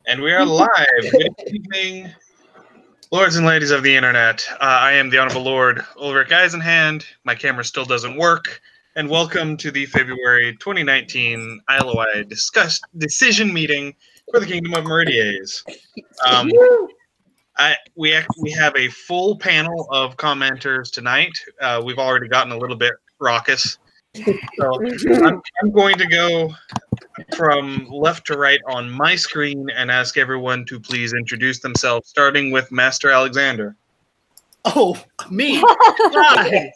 And we are live. Good evening, lords and ladies of the internet. I am the Honorable Lord Ulrich Eisenhand. My camera still doesn't work. And welcome to the February 2019 ILOI decision meeting for the Kingdom of Meridies. We have a full panel of commenters tonight. We've already gotten a little bit raucous. So I'm going to go from left to right on my screen and ask everyone to please introduce themselves, starting with Master Alexander. Oh, me. Hi.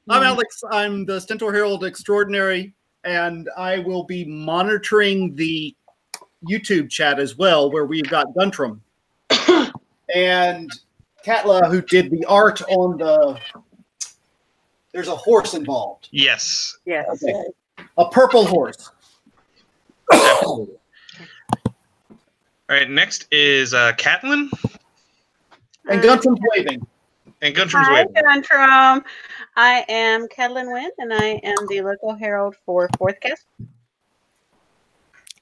I'm Alex. I'm the Stentor Herald Extraordinary, and I will be monitoring the YouTube chat as well, where we've got Guntram and Katla, who did the art on the... There's a horse involved. Yes. Yes. Okay. A purple horse. Absolutely. All right, next is Catelyn. And Guntram's waving. And Guntram's Hi, waving. Guntram. I am Catelyn Wynn, and I am the local herald for Fourth Cast.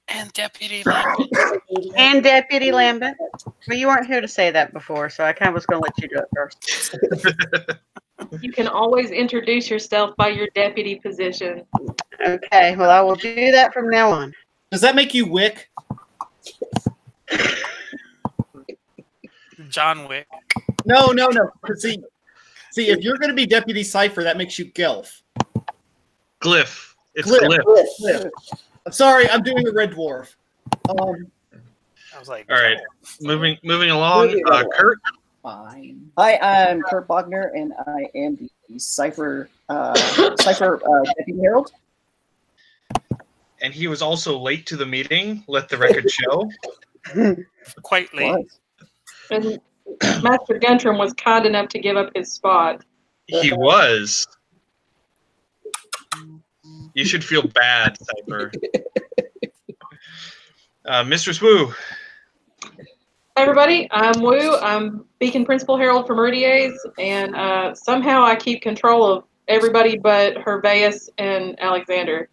And Deputy Lambert. And Deputy Lambert. Well, you weren't here to say that before, so I kind of was going to let you do it first. You can always introduce yourself by your deputy position. Okay, well, I will do that from now on. Does that make you Wick? John Wick. No. See, if you're going to be Deputy Cypher, that makes you Gelf. Glyph. It's Glyph. Glyph. I'm sorry, I'm doing a Red Dwarf. I was like, All right, moving along. Kurt. Fine. Hi, I'm Kurt Bogner, and I am the Cypher Deputy Herald. And he was also late to the meeting, let the record show. quite late. And Master Guntram was kind enough to give up his spot. He was. You should feel bad, Cypher. Mistress Wu. Hi, everybody. I'm Wu. I'm Beacon Principal Herald for Meridies, and somehow I keep control of everybody but Herveus and Alexander.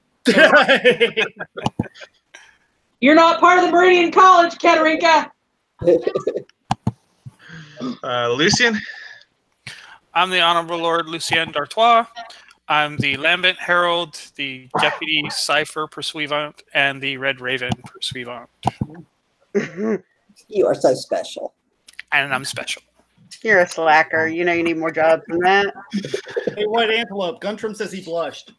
You're not part of the Meridian College, Katarina. Lucien. I'm the Honorable Lord Lucien d'Artois. I'm the Lambent Herald, the Deputy Cypher Pursuivant, and the Red Raven Pursuivant. You are so special. And I'm special. You're a slacker. You know you need more jobs than that. Hey, White Antelope, Guntram says he blushed.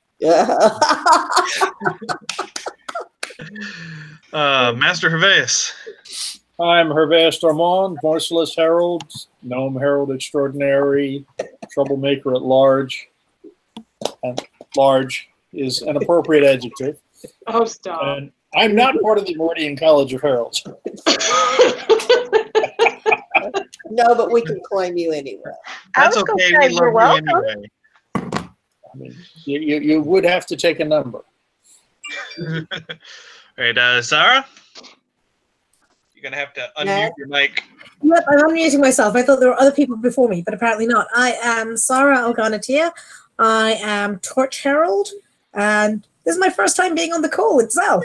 Master Herveus. I'm Herveus Darmon, Voiceless Herald, Gnome Herald Extraordinary, Troublemaker at Large. And large is an appropriate adjective. Oh, stop. And I'm not part of the Meridian College of Heralds. No, but we can claim you anyway. That's okay. We love you anyway. I mean, you would have to take a number. All right, Sarah? You're going to have to unmute your mic. Yep, I'm unmuting myself. I thought there were other people before me, but apparently not. I am Sarah Alganatia. I am Torch Herald, and this is my first time being on the call itself.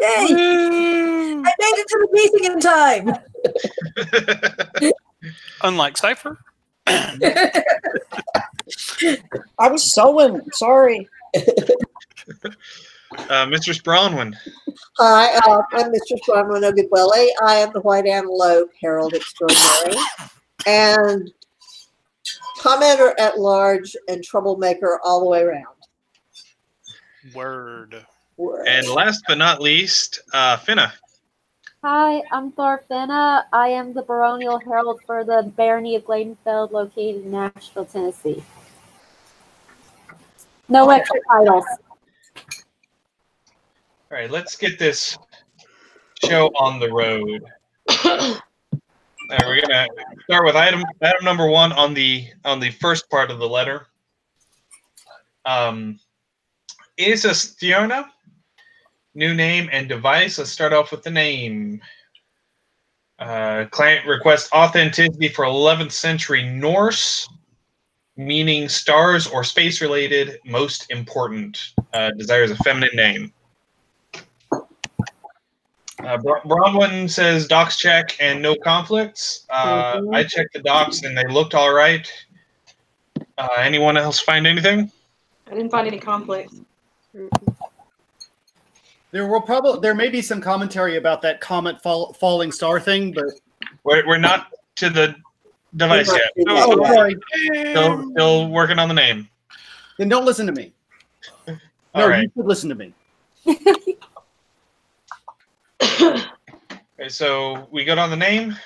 Yay! I made it to the meeting in time. Unlike Cypher. I was sewing. Sorry. Mistress Bronwyn. Hi, I'm Mr. Bronwyn Ogibwele. I am the White Antelope Herald Extraordinary. And commenter at large and troublemaker all the way around. Word. And last but not least, Finna. Hi, I'm Thorfinna. I am the baronial herald for the Barony of Gladenfeld, located in Nashville, Tennessee. No extra titles. All right, let's get this show on the road. We're gonna start with item number one on the first part of the letter. Isa Stierna, new name and device. Let's start off with the name. Client requests authenticity for 11th century Norse, meaning stars or space related. Most important. Desires a feminine name. Bronwyn says docs check and no conflicts. I checked the docs and they looked all right. Anyone else find anything? I didn't find any conflicts. There may be some commentary about that comet falling star thing, but We're not to the device yet. oh, sorry. Still working on the name. Then don't listen to me. All right. You should listen to me. Okay, so we good on the name?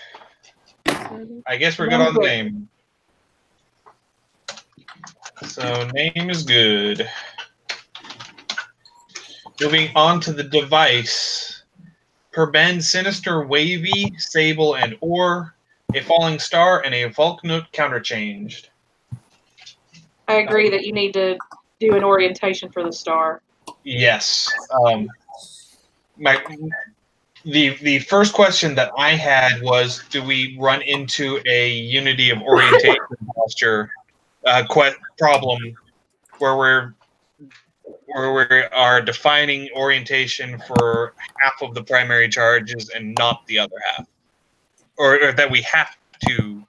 I guess we're good on the name. So name is good. Moving on to the device. Per bend, sinister, wavy, sable, and or a falling star and a Volknut counterchanged. I agree that you need to do an orientation for the star. Yes. The first question that I had was, do we run into a unity of orientation posture problem where we are defining orientation for half of the primary charges and not the other half, or that we have to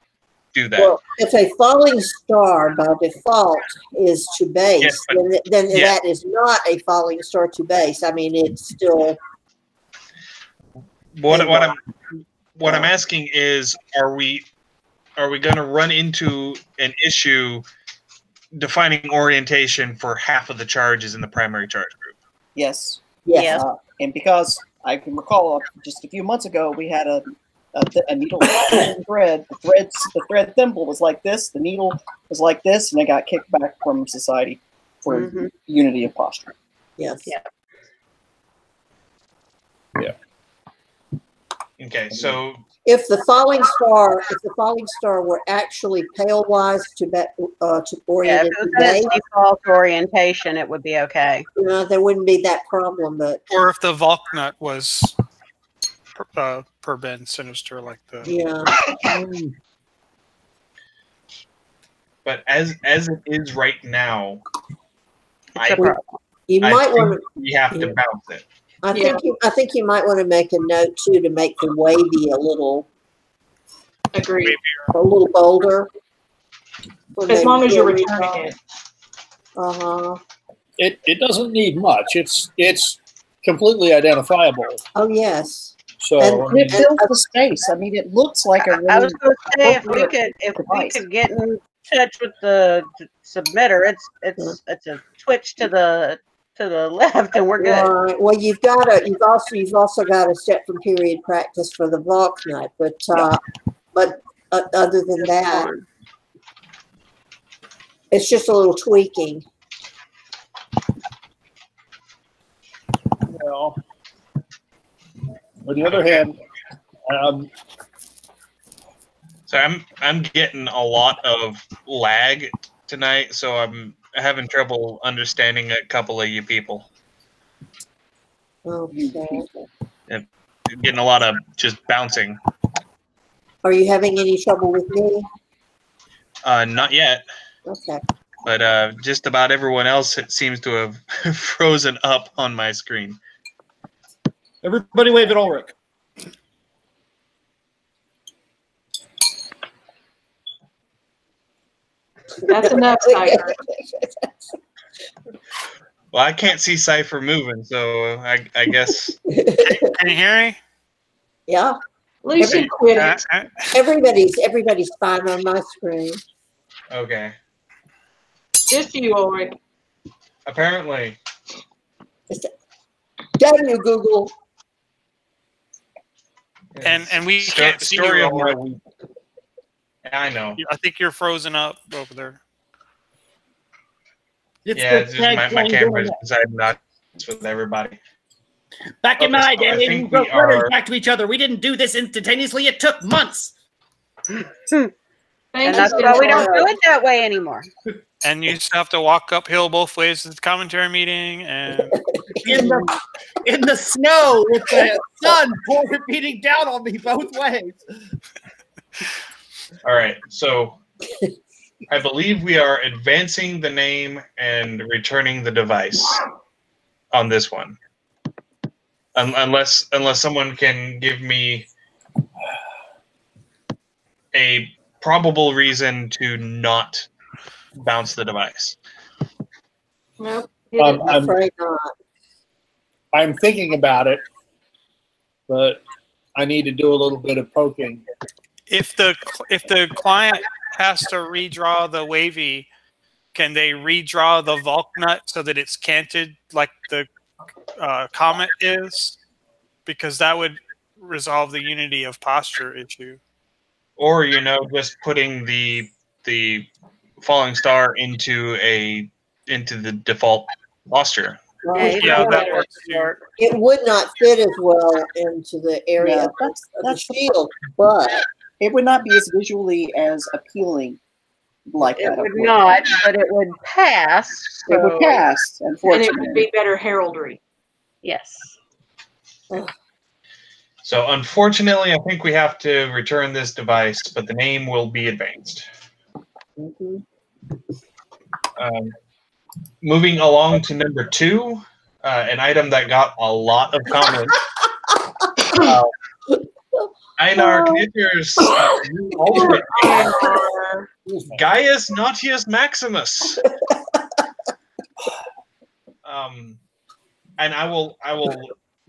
do that? Well, if a falling star by default is to base, Yes, then that is not a falling star to base. I mean, it's still. What I'm asking is, are we going to run into an issue defining orientation for half of the charges in the primary charge group? Yes. Yes. And because I can recall just a few months ago, we had a needle thread. The thread thimble was like this. The needle was like this, and they got kicked back from society for unity of posture. Yes. Yeah. Yeah. Okay, so If the falling star were actually pale-wise to orient if to it was in base, its default orientation, it would be okay. there wouldn't be that problem. But Or if the Volknut was per bend sinister like the. yeah, but as it is right now, I you might think want to. we have to bounce it. I think you might want to make a note too to make the wavy a little bolder. As long as you're returning it. It doesn't need much. It's completely identifiable. Oh yes. So And it fills the space. I mean, it looks like a really I was going to say, if we device. could get in touch with the submitter, it's a twitch to the left, and we're good. Right. Well, you've also got a step from period practice for the Volknut, but other than that, it's just a little tweaking. Well, on the other hand, so I'm getting a lot of lag tonight, so I'm having trouble understanding a couple of you people. Okay. And getting a lot of just bouncing. Are you having any trouble with me? Not yet. Okay. But just about everyone else seems to have frozen up on my screen. Everybody wave at Ulrich. That's enough, Cypher. Well, I can't see Cypher moving, so I guess. Can you hear me? Yeah. Lucian quit it. Everybody's fine on my screen. Okay. Just you, Ulrich. Apparently. Damn you, Google. And we can't see story you. of my Ulrich. week. I know. I think you're frozen up over there. It's just my camera's decided not with everybody. Back in my day, we think wrote we are- letters back to each other. We didn't do this instantaneously. It took months. And that's why we don't do it that way anymore. And you just have to walk uphill both ways to the commentary meeting, and in the snow with the sun beating down on me both ways. All right, so I believe we are advancing the name and returning the device on this one. unless someone can give me a probable reason to not bounce the device. Nope. I'm afraid not. I'm thinking about it, but I need to do a little bit of poking. If the client has to redraw the wavy, can they redraw the Vulc nut so that it's canted like the Comet is? Because that would resolve the unity of posture issue. Or just putting the falling star into the default posture. Right. Yeah, that works too. It would not fit as well into the area Yeah, of the that's the shield, but It would not be as visually as appealing like It that. would not, but it would pass. It would so- pass, And unfortunately. it would be better heraldry. Yes. So unfortunately, I think we have to return this device, but the name will be advanced. Moving along to number 2, an item that got a lot of comments. Einar Knitter's new ultimate Gaius Nautius Maximus. And I will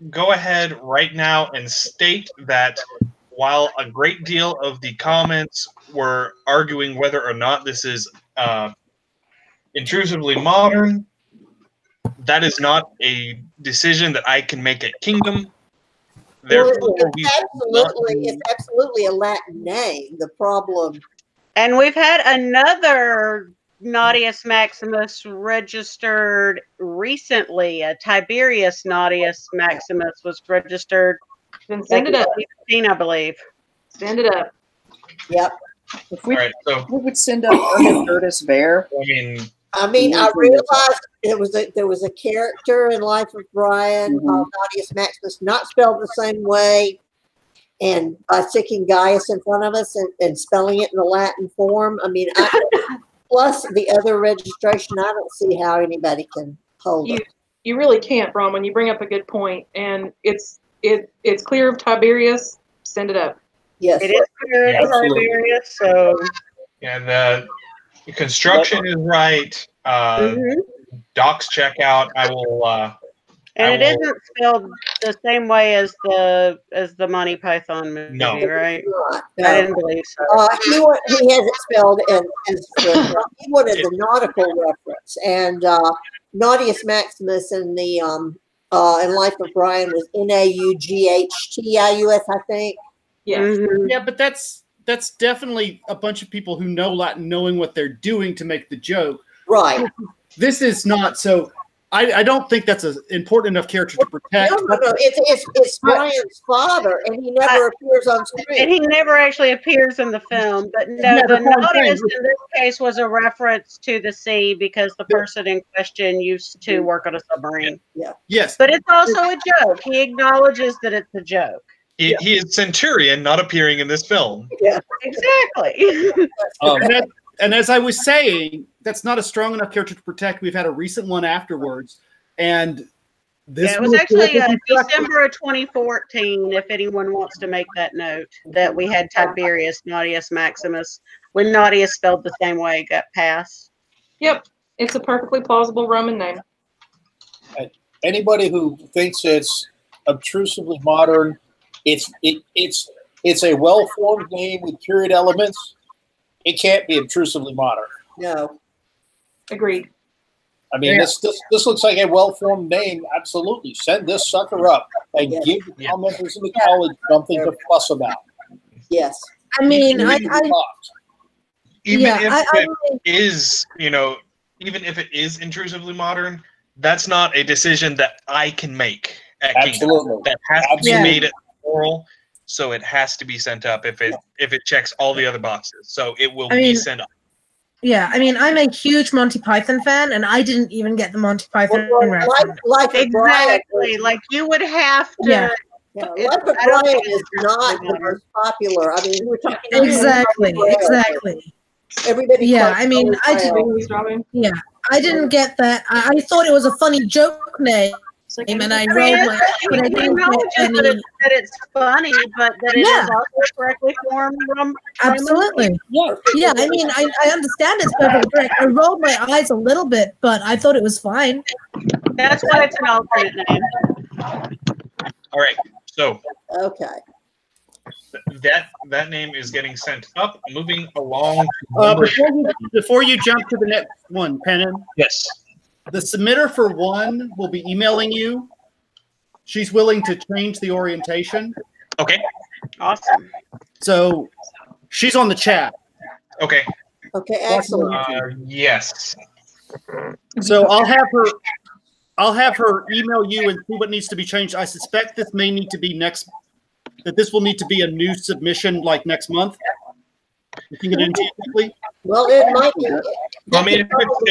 go ahead right now and state that while a great deal of the comments were arguing whether or not this is intrusively modern, that is not a decision that I can make at Kingdom. Therefore, it's absolutely a Latin name. The problem, And we've had another Nautius Maximus registered recently. Tiberius Nautius Maximus was registered. Then send it up. 2015, I believe. Send it up. Yep. If we, All right, so we would send up Curtis Vare. I mean, I realized there was a character in Life of Brian called Nautius Maximus, not spelled the same way, and by sticking Gaius in front of us and spelling it in the Latin form. I mean, plus the other registration, I don't see how anybody can hold it. You really can't, Bronwyn. You bring up a good point, and it's clear of Tiberius. Send it up. Yes, It is clear of Tiberius, so the construction is right. Docs check out. I will. and it isn't spelled the same way as the Monty Python movie, No. right? No. I didn't believe so. He has it spelled he wanted the nautical reference, and Nautius Maximus in the in Life of Brian was Naughtius, I think. Yeah. Yeah, but that's definitely a bunch of people who know Latin knowing what they're doing to make the joke. Right. This is not so. I don't think that's an important enough character to protect. No. It's Brian's father, and he never appears on screen. And he never actually appears in the film. But no, Yeah, the that's what I'm saying. Nautius in this case was a reference to the sea because the person in question used to work on a submarine. Yeah. Yes. But it's also a joke. He acknowledges that it's a joke. He is Centurion, not appearing in this film. Yeah. Exactly. And as I was saying, that's not a strong enough character to protect. We've had a recent one afterwards, and this it was actually December of 2014. If anyone wants to make that note, that we had Tiberius Nautius Maximus when Nautius spelled the same way got passed. Yep. It's a perfectly plausible Roman name. Anybody who thinks it's obtrusively modern, it's a well-formed name with period elements. It can't be obtrusively modern. No. Agreed. I mean, this looks like a well-formed name. Absolutely. Send this sucker up and give the commenters in the college something to fuss about. Yes. I mean, even if it is intrusively modern, that's not a decision that I can make at Kingdom. Absolutely. That has to be made at oral, so it has to be sent up if it checks all the other boxes. So it will be sent up. Yeah, I mean, I'm a huge Monty Python fan, and I didn't even get the Monty Python reference. Exactly. Like you would have to. Yeah. Life of Brian is not the most popular. I mean, we're talking Exactly. Everybody. Yeah, I mean, I didn't get that. I thought it was a funny joke name, And I I mean, rolled it's, my, but I he didn't get acknowledges any. that it's funny, but that it Yeah. is also correctly formed. Absolutely. Yeah. Yeah, I mean, I understand it's perfectly correct. I rolled my eyes a little bit, but I thought it was fine. That's why it's an alternate name. All right. So Okay. that name is getting sent up. Moving along. To number Before you jump to the next one, Pennon, yes. the submitter for one will be emailing you. She's willing to change the orientation. Okay. Awesome. So she's on the chat. Okay. Okay, excellent. Yes. So I'll have her email you and see what needs to be changed. I suspect this may need to be this will need to be a new submission like next month. You can get it into quickly. Well, it might be. I mean, if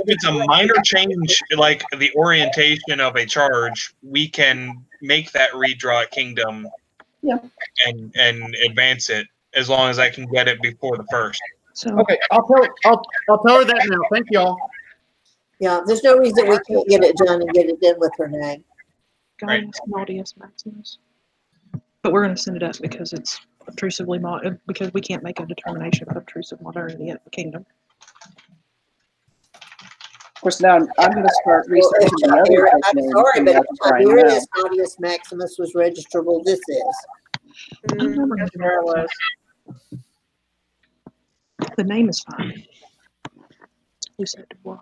it's a minor change, like the orientation of a charge, we can make that redraw at Kingdom and advance it as long as I can get it before the first. So Okay, I'll tell her that now. Thank y'all. Yeah, there's no reason we can't get it done and get it in with her name. guidance Naughtius Maximus. But we're going to send it up because it's obtrusively because we can't make a determination of obtrusive modernity at the kingdom. Of course, now I'm going to start researching the other I'm names sorry, and but that's right now. Tiberius Naughtius Maximus was registrable. This is. Yes, sure it was. The name is fine. Lucette Dubois.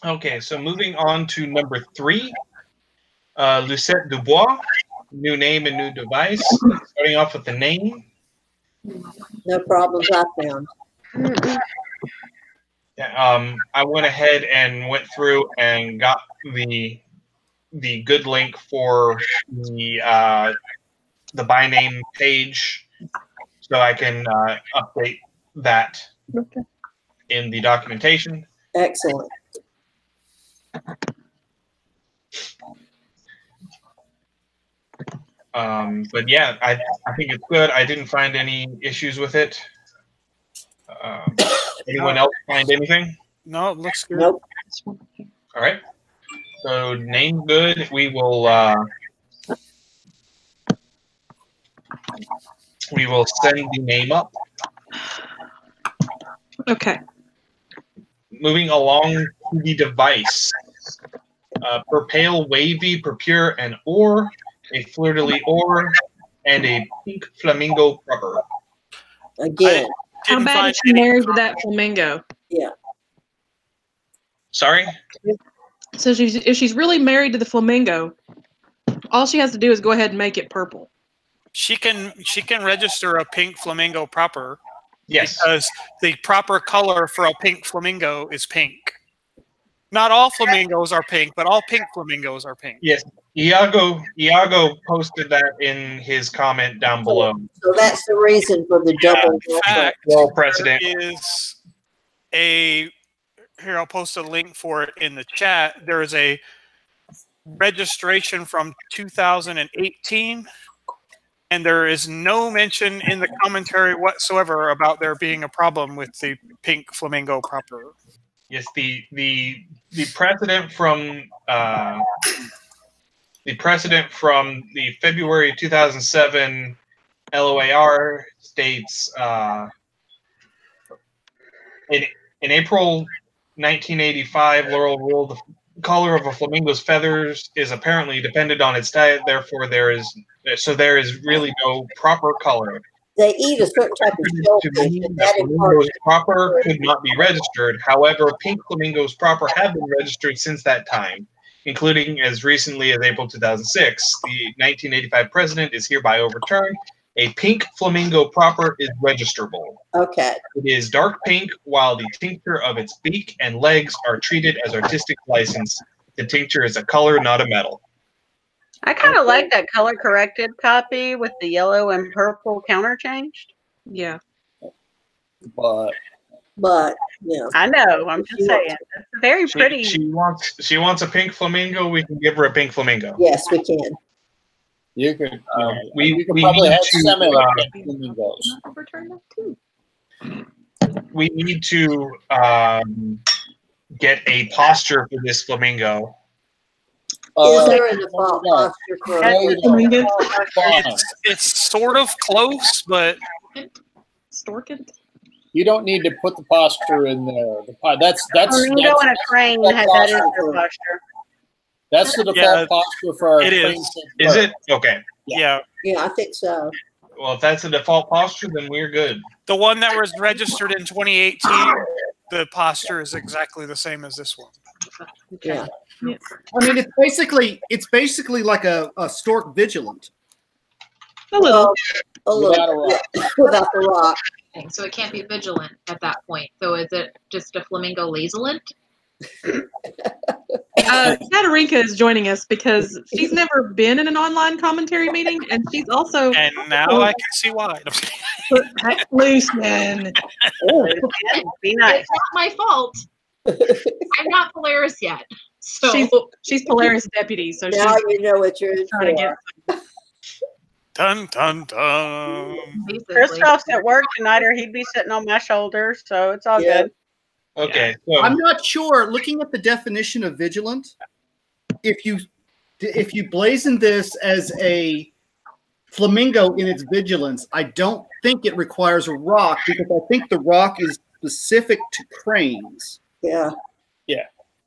Okay, so moving on to number 3, Lucette Dubois, new name and new device. Starting off with the name. No problems I found. I went ahead and went through and got the good link for the by name page, so I can update that in the documentation. Excellent. But yeah, I think it's good. I didn't find any issues with it. Anyone else find anything? No, it looks good. Nope. All right. So name good. We will send the name up. Okay. Moving along to the device. Per pale, wavy, per pure, and or, a fleur-de-lis or, and a pink flamingo proper. Again. How bad is she married to that flamingo? Yeah. Sorry? So if she's really married to the flamingo, all she has to do is go ahead and make it purple. She can register a pink flamingo proper. Yes. Because the proper color for a pink flamingo is pink. Not all flamingos are pink, but all pink flamingos are pink. Yes. Iago posted that in his comment down below. So that's the reason for the double. In fact, Well, President. there is here I'll post a link for it in the chat. There is a registration from 2018, and there is no mention in the commentary whatsoever about there being a problem with the pink flamingo proper. Yes, the precedent from the February 2007 LOAR states in April 1985, Laurel ruled the color of a flamingo's feathers is apparently dependent on its diet. Therefore, there is really no proper color. They eat a certain type of shellfish, and that Flamingos proper could not be registered. However, pink flamingos proper have been registered since that time, including as recently as April 2006. The 1985 precedent is hereby overturned. A pink flamingo proper is registrable. Okay. It is dark pink, while the tincture of its beak and legs are treated as artistic license. The tincture is a color, not a metal. I kind of like that color corrected copy with the yellow and purple counter changed. Yeah. But yeah. I know. I'm just saying. It's very pretty. She wants a pink flamingo. We can give her a pink flamingo. Yes, we can. you could We probably need have to similar flamingos. we need to get a posture for this flamingo. Is there a default posture for No, you don't. It's sort of close, but Storked? You don't need to put the posture in there. That's Flamingo and a crane had that is their posture. That's the default posture for our it is. crane. Is it? Okay. Yeah. Yeah, I think so. Well, if that's the default posture, then we're good. The one that was registered in 2018, the posture is exactly the same as this one. Yeah. I mean, it's basically like a stork vigilant. A little. A little. Without a rock. Without the rock. Okay, so it can't be vigilant at that point. So is it just a flamingo lazolant? Katarina is joining us because she's never been in an online commentary meeting, and she's also And now I can see why. loose man. Be nice. It's not my fault. I'm not Polaris yet. So She's Polaris deputy, so Now she's you know what you're in trying to for. get. Dun dun dun. basically, Christoph's at work tonight, or he'd be sitting on my shoulder, so it's all Yeah. good. Okay. So I'm not sure. Looking at the definition of vigilant, if you blazon this as a flamingo in its vigilance, I don't think it requires a rock because I think the rock is specific to cranes. Yeah.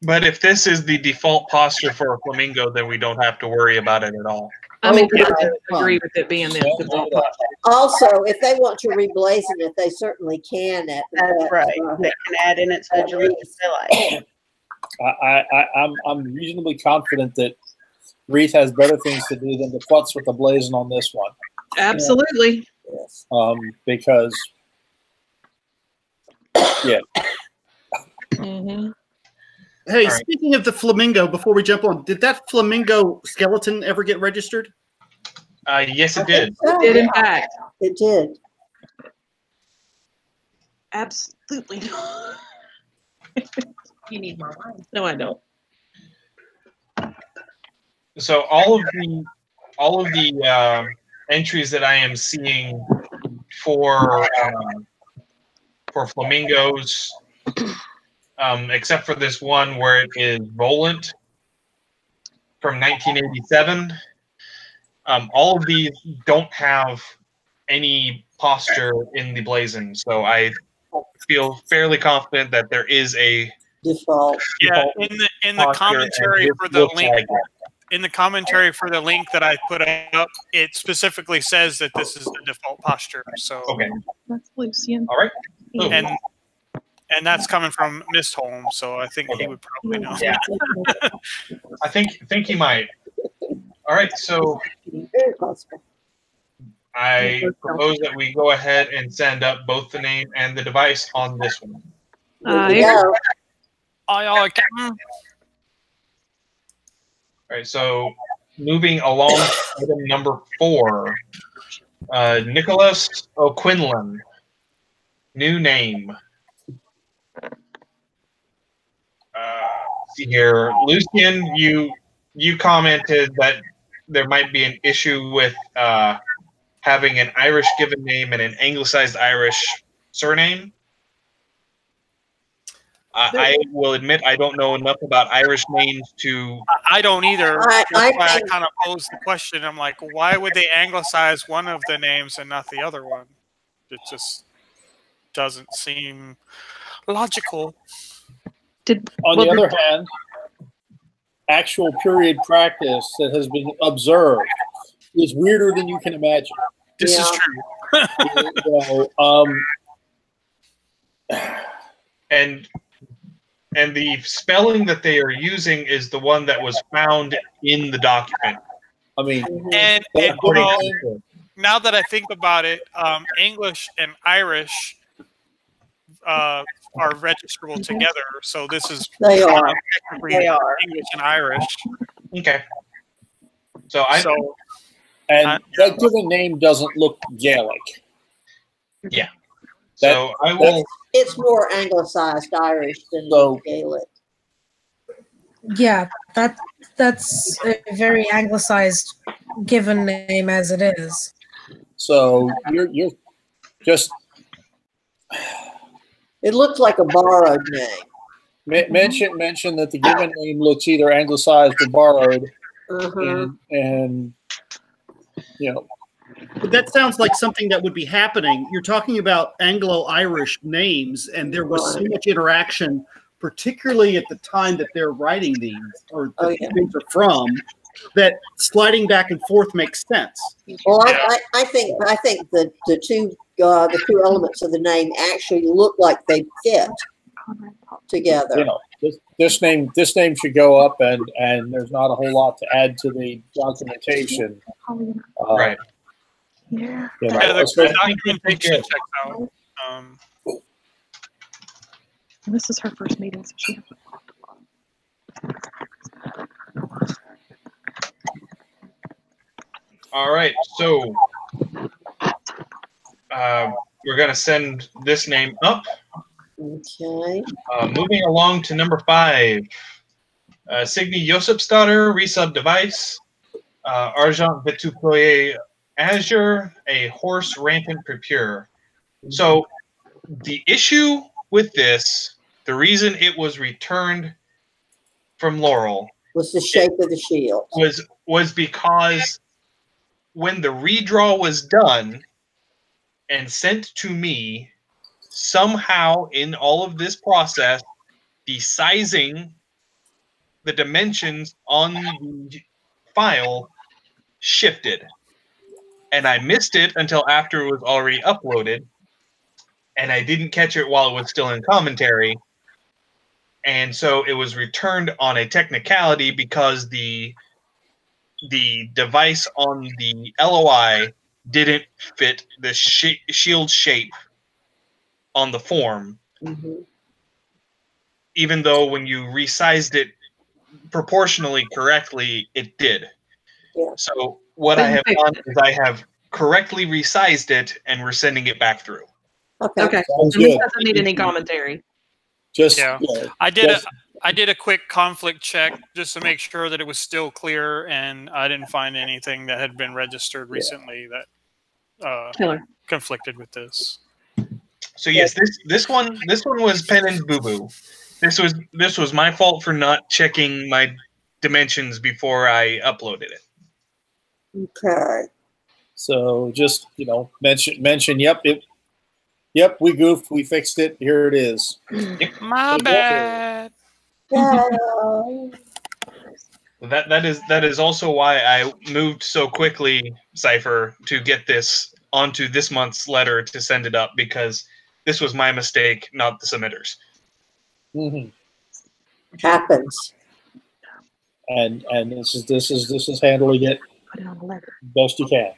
but if this is the default posture for a flamingo, then we don't have to worry about it at all. I'm Oh, inclined to yeah. agree with it being the default posture. Also, if they want to reblazon it, they certainly can. That's right. They can add in its vigilance if they like. I'm reasonably confident that Reith has better things to do than to futz with the blazon on this one. Absolutely. Yes. Because Mm-hmm. Hey, All right. speaking of the flamingo, before we jump on, did that flamingo skeleton ever get registered? Yes, it did. Oh, Did in yeah, fact. it did. Absolutely not. you need more wine. No, I don't. So all of the entries that I am seeing for flamingos, except for this one where it is volant from 1987, all of these don't have any posture in the blazon. So I feel fairly confident that there is a Default. Yeah, default in the posture, commentary and for this the looks link like it. in the commentary for the link that I put up, it specifically says that this is the default posture. So Okay. That's Lucian. All right. So, and that's coming from Mist Holmes, so I think he would probably know. Yeah. I think he might. All right, so Very possible. I propose that we go ahead and send up both the name and the device on this one. There you go. I can. All right, so moving along to item number 4, Nicholas O'Quinlan, new name. See here, Lucian, you commented that there might be an issue with having an Irish given name and an anglicized Irish surname. I will admit I don't know enough about Irish names to. I don't either. I That's why I think- kind of posed the question. I'm like, why would they anglicize one of the names and not the other one? It just doesn't seem logical. on the other hand, actual period practice that has been observed is weirder than you can imagine. This is Yeah. true. And the spelling that they are using is the one that was found in the document. I mean, And According well, to- now that I think about it, English and Irish are registrable together. So this is They are. technically They are. English and Irish. Okay. So I So and that given name doesn't look Gaelic. so I will. It's more anglicized Irish than So- Gaelic. Yeah, that's a very anglicized given name as it is. So you're just It looks like a borrowed name. mention that the given name looks either anglicized or borrowed, and you know, But that sounds like something that would be happening. You're talking about Anglo-Irish names, and there was so much interaction, particularly at the time that they're writing these, or that things are from, that sliding back and forth makes sense. Well, I think that the two elements of the name actually look like they fit together. you know, this name should go up, and there's not a whole lot to add to the documentation. Right. Yeah. You know, Yeah, the especially- documentation checks out. And this is her first meeting, so she hasn't talked a lot. All right, so we're going to send this name up. Okay. Moving along to number 5. Signy Josepsdottir, resub device. Argent Vetupoye Azure, a horse rampant prepure. So the issue with this, the reason it was returned from Laurel Was the shape of the shield. was because when the redraw was done and sent to me, somehow in all of this process, the sizing, the dimensions on the file shifted. And I missed it until after it was already uploaded. And I didn't catch it while it was still in commentary. And so it was returned on a technicality because the device on the LOI didn't fit the shield shape on the form. Even though when you resized it proportionally correctly, it did. Yeah. So what I have done is I have correctly resized it, and we're sending it back through. Okay. Okay. Sounds And this good. doesn't need any commentary. Just Yeah. I did a quick conflict check just to make sure that it was still clear, and I didn't find anything that had been registered recently that Killer. conflicted with this. So yes, this one was pen and boo boo. This was my fault for not checking my dimensions before I uploaded it. Okay. So just mention. Yep, we goofed. We fixed it. Here it is. My bad. That is also why I moved so quickly, Cypher, to get this onto this month's letter to send it up, because this was my mistake, not the submitters. Mm-hmm. Happens. And this is handling it Put it on the letter. best you can.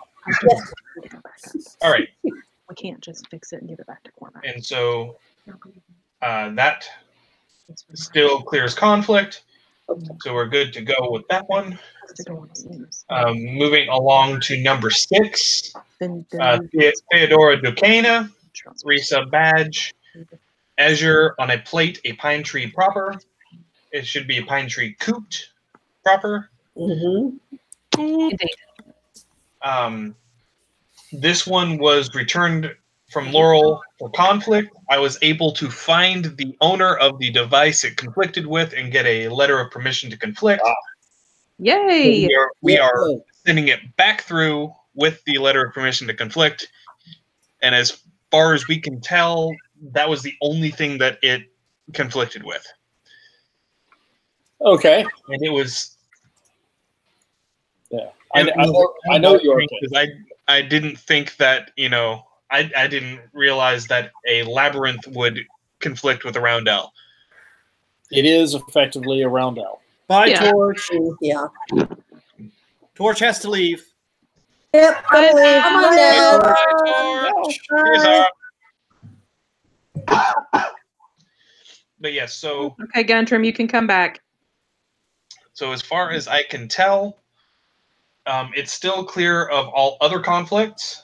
All right. We can't just fix it and give it back to Cormac. And so that still clears conflict. So we're good to go with that one. Moving along to number 6. Theodora Duquesne, resub badge. Azure on a plate, a pine tree proper. It should be a pine tree cooped proper. Indeed. This one was returned from Laurel for conflict. I was able to find the owner of the device it conflicted with and get a letter of permission to conflict. Yay! So we are sending it back through with the letter of permission to conflict. And as far as we can tell, that was the only thing that it conflicted with. Okay. And it was... Yeah. I know you're okay. Because I didn't think that, I didn't realize that a labyrinth would conflict with a roundel. It is effectively a roundel. Bye, Yeah. Torch. Yeah. Torch has to leave. Yep. Bye, Come on now. now. Here's But yes, so Okay, Guntram, you can come back. as far as I can tell, it's still clear of all other conflicts.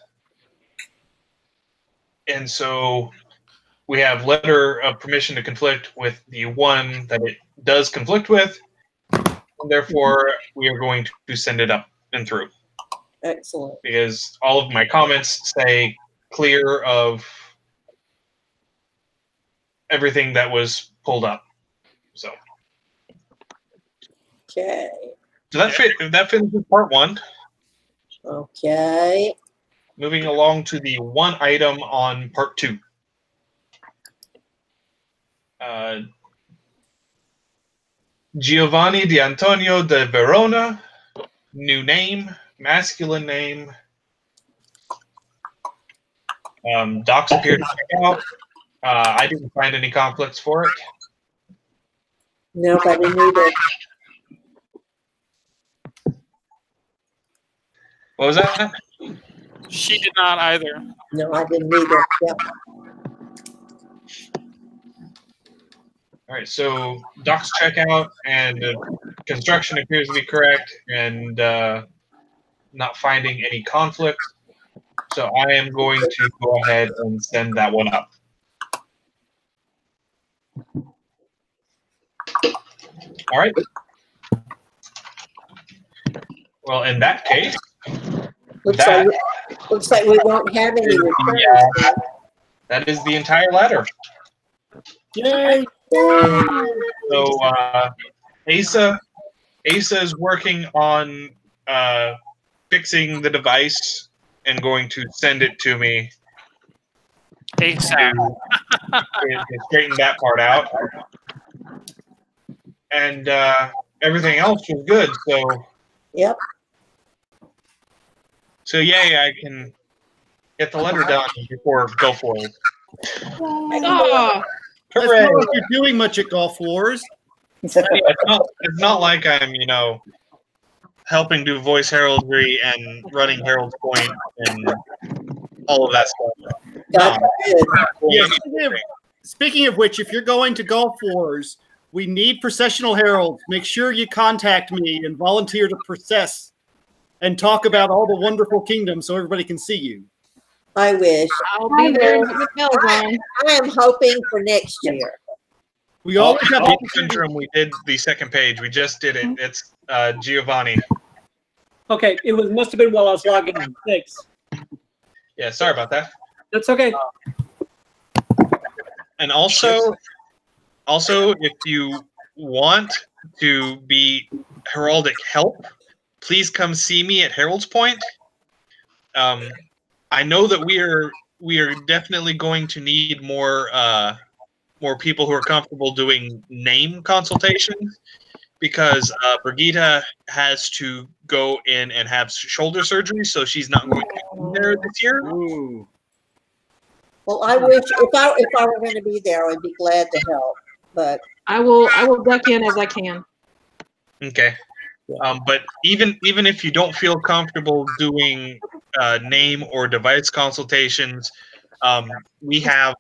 And so we have letter of permission to conflict with the one that it does conflict with. And therefore, we are going to send it up and through. Excellent. Because all of my comments say clear of everything that was pulled up. So Okay. So that finishes part 1. Okay. Moving along to the one item on part 2. Giovanni di Antonio de Verona, new name, masculine name. Docs appear to check out. I didn't find any conflicts for it. Nope, I didn't either. What was that? She did not either. No, I didn't either. Yep. All right, so docs check out, and construction appears to be correct, and not finding any conflict. So I am going to go ahead and send that one up. All right. Well, in that case, Looks like we won't have any returns. That is the entire letter. Yay! So Asa is working on fixing the device and going to send it to me ASAP. to straighten that part out. And everything else was good. So Yep. So yay, I can get the letter done before Gulf Wars. Oh, That's not like you're doing much at Golf Wars. It's not like I'm, helping do voice heraldry and running Herald's Point and all of that stuff. That's good. Yeah, speaking of which, if you're going to Golf Wars, we need processional heralds. Make sure you contact me and volunteer to process and talk about all the wonderful kingdoms so everybody can see you. I wish. I'll be there with bells on. I am hoping for next year. We always have Syndrome. We did the second page. We just did it. It's Giovanni. Okay, it must have been while I was logging in. Thanks. Yeah, sorry about that. That's okay. And also, if you want to be heraldic help, please come see me at Herald's Point. I know that we are definitely going to need more people who are comfortable doing name consultations, because Brigitte has to go in and have shoulder surgery, so she's not going to be there this year. Ooh. Well, I wish if I were going to be there, I'd be glad to help. But I will duck in as I can. Okay. But even if you don't feel comfortable doing name or device consultations, we have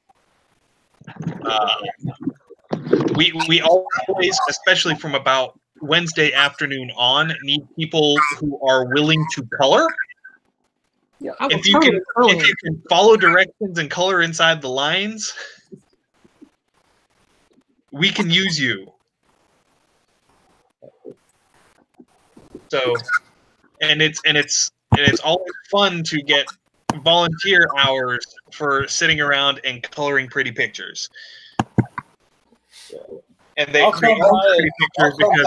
we always, especially from about Wednesday afternoon on, need people who are willing to color. Yeah, if you can follow directions and color inside the lines, we can use you. So, and it's always fun to get volunteer hours for sitting around and coloring pretty pictures. And they create pretty pictures because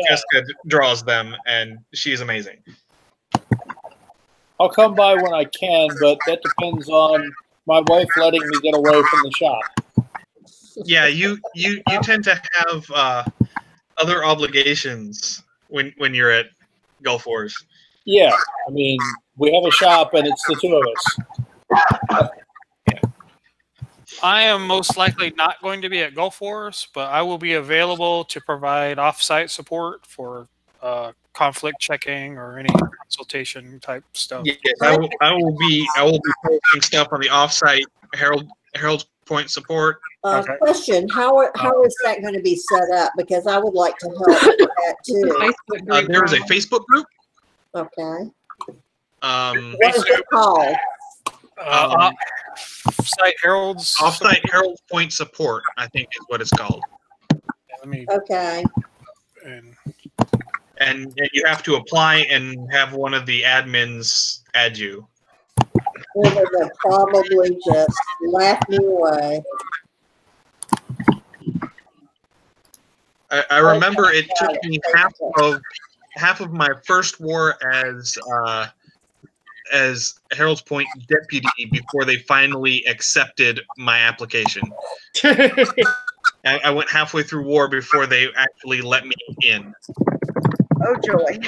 Francesca draws them, and she's amazing. I'll come by when I can, but that depends on my wife letting me get away from the shop. Yeah, you tend to have other obligations when you're at Gulf Wars. Yeah, I mean, we have a shop and it's the two of us. I am most likely not going to be at Gulf Wars, but I will be available to provide off-site support for conflict checking or any consultation type stuff. Yes, I will be posting stuff on the off-site Herald's Point support. Okay. Question: How is that going to be set up? Because I would like to help with that too. There is a Facebook group. Okay. What is it called? Offsite Herald's Point support, I think is what it's called. Okay. And you have to apply and have one of the admins add you. Well, they'll probably just laugh me away. I remember it took me half of my first war as Harold's Point deputy before they finally accepted my application. I went halfway through war before they actually let me in. Oh joy!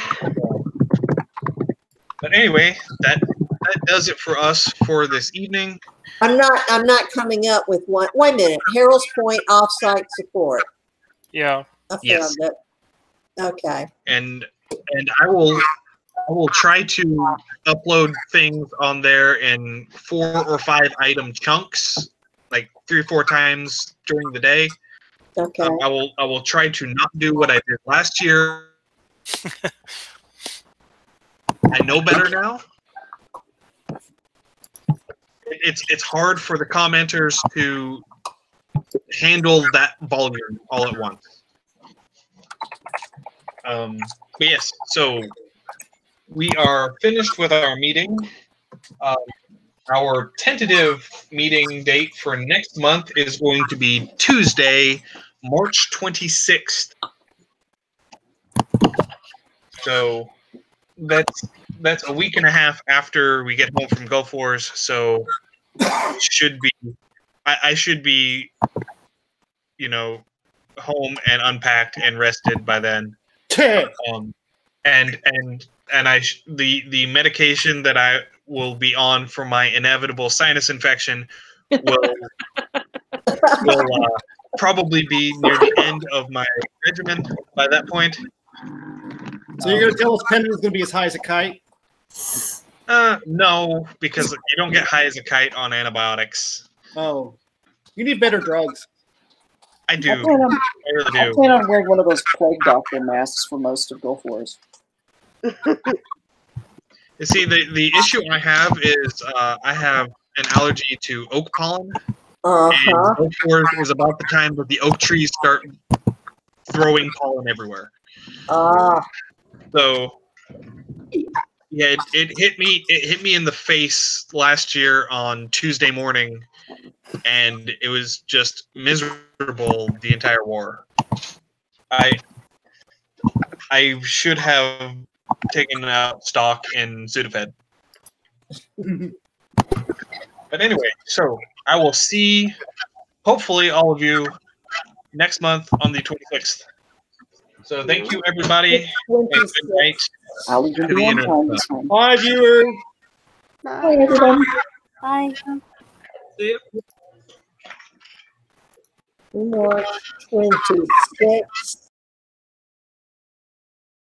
But anyway, that does it for us for this evening. I'm not coming up with one. Wait a minute. Harold's Point offsite support. Yeah. I found Yes. it. Okay. And I will try to upload things on there in 4 or 5 item chunks, like 3 or 4 times during the day. Okay. I will try to not do what I did last year. I know better now. It's hard for the commenters to handle that volume all at once. But yes, so we are finished with our meeting. Our tentative meeting date for next month is going to be Tuesday, March 26th. So that's a week and a half after we get home from Gulf Wars. So it should be I should be, home and unpacked and rested by then. The medication that I will be on for my inevitable sinus infection will probably be near the end of my regimen by that point. So you're going to tell us Pendant is going to be as high as a kite? No, because you don't get high as a kite on antibiotics. Oh, you need better drugs. I do. I really do. plan on wearing one of those plague doctor masks for most of Gulf Wars. You see, the issue I have is I have an allergy to oak pollen. And Gulf Wars is about the time that the oak trees start throwing pollen everywhere. So yeah, it hit me. It hit me in the face last year on Tuesday morning, and it was just miserable the entire war. I should have taken out stock in Sudafed. But anyway, so I will see, hopefully, all of you next month on the 26th. So thank you, everybody, and good night. I'll even be on time this time. Bye, viewers. Bye, everybody. Bye. See you. March 26th.